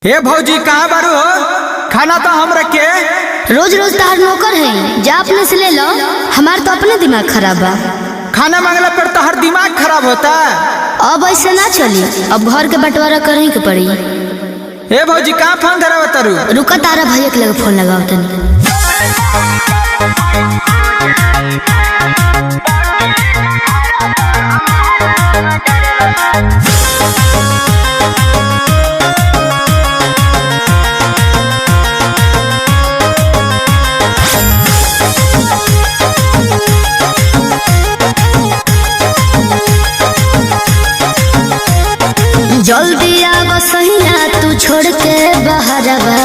हे भौजी कहाँ बारू हो? खाना तो हम रखे। रोज रोज तार नौकर है, जा अपने से ले लो। हमार तो अपने दिमाग खराब बा। खाना मांगला पर तो हर दिमाग खराब होता। अब ऐसे ना चली, अब घर के बंटवारा करे के पड़ी। हे भौजी कहाँ फोन धरा तारू? रुका, तारा भैया के लगे फोन लगाओ तनी। जल्दी आव सहिया, तू छोड़ के बाहर बा।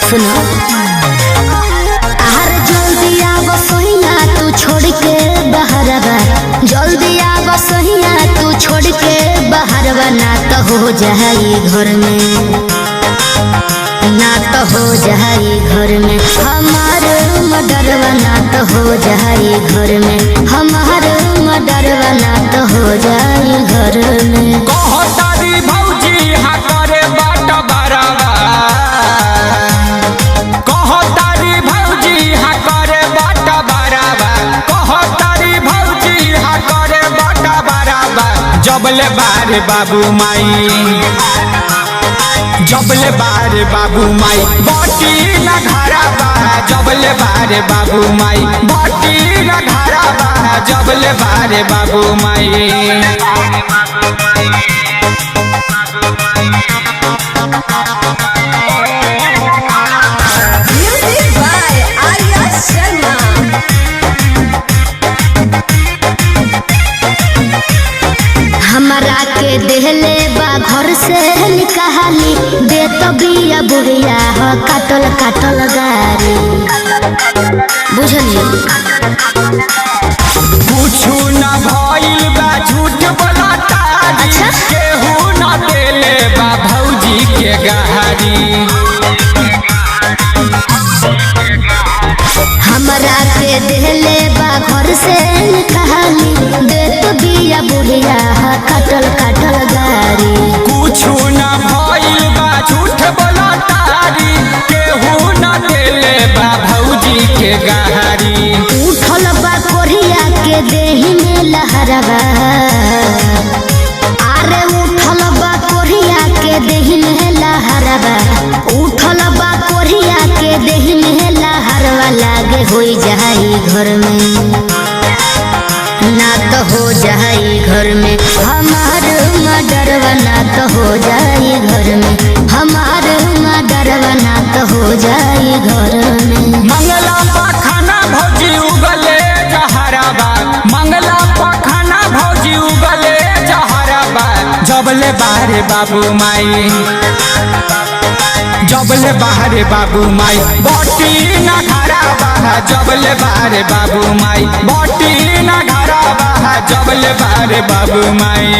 सुनो आर जल्दी आव सहिया, तू छोड़ के बाहर बा। जल्दी आव सहिया, तू छोड़ के बाहर बा। ना तो हो जाई घर में, ना तो हो जाई घर में हमार मडरवा। ना तो हो जाई घर में हमार मडरवा। ना तो हो जाई घर में। कहतारी भौजी हाँ करे बाट बराबर। कहतारी भौजी हाँ करे बाट बराबर। कहतारी भौजी हाँ करे बाट बराबर। जबले बारे बाबू माई, जबले बारे बाबू माई बटी न घराबा। जबले बारे बाबू माई बटी न घराबा। जबले बारे बाबू माई। हमारा के देहले बा घर से निकाली, दे तो बिया बुढ़िया हो काटल काटल गारी। बुझलिए कुछु न भइल बा, झूठ बोलता। अच्छा? केहू न देले बा भौजी के गहारी। हमारा के देहले बा घर से निकाली, दे तो बिया बुढ़िया हो काटल काटल गारी। कुछु न भइल बा, झूठ बोलता। केहू न देले बा भौजी के गहारी। उठल बा कोरिया के देही में लहरवा। अरे उठल बा कोरिया के देही में लहरवा। उठल बा कोरिया के देही में लहरवा। लागे होई जाई घर में, ना तो हो जाई घर में हमार मडरवा। ना तो हो जाई घर में हमार मडरवा। ना तो हो जाई घर में। मंगला पखाना भौजी उगले जहराबा। मंगला पखाना भौजी उगले जहराबा। जबले बारे बाबू माई, जबले बारे बाबू माई बटी न घराबा। जबले बारे बाबू माई बटी न घराबा। जबले बारे बाबू माई।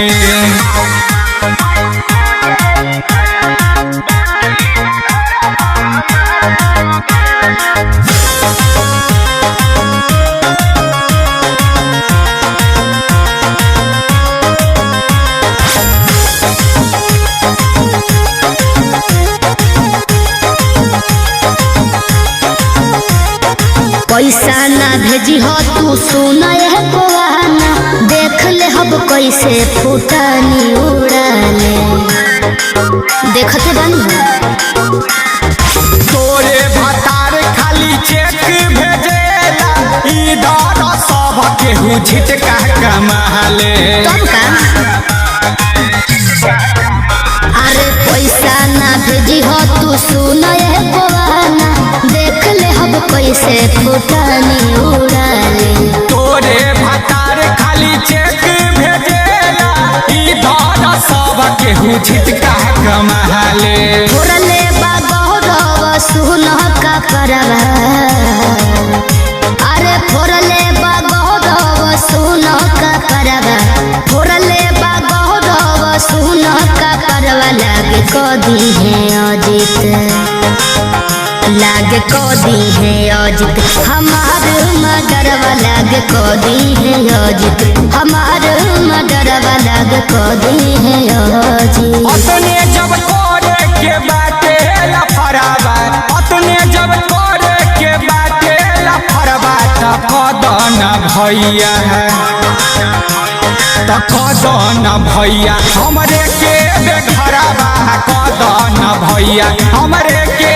पैसा ना भेजी हो तू सुना है बहाना। देख ले हब कैसे फुटानी उड़ाले। देखते बानी तोरे भतार खाली चेक भेजेला। इधर सब केहू झिटका कमाले। तब का अरे पैसा ना भेजी हो तू सुना है बहाना। देख ले हब कैसे फुटानी उड़ाले। तोरे भतार खाली चेक भेजेला। इधर सब केहू झिटका कमाले। फोरले बा गौरव सुन का परवा। अरे फोरले बा गौरव सुन का परवा। फोरले बा गौरव सुन का परवा। लागे कदी है अजित, लागे कदी है अजित हमार मडरवा। लागे कदी है अजित हमार मडरवा। लागे कदी है अजित। अपने जब कदन भैया त कदन भैया हमरे के बेघरवा कदन भैया हमरे के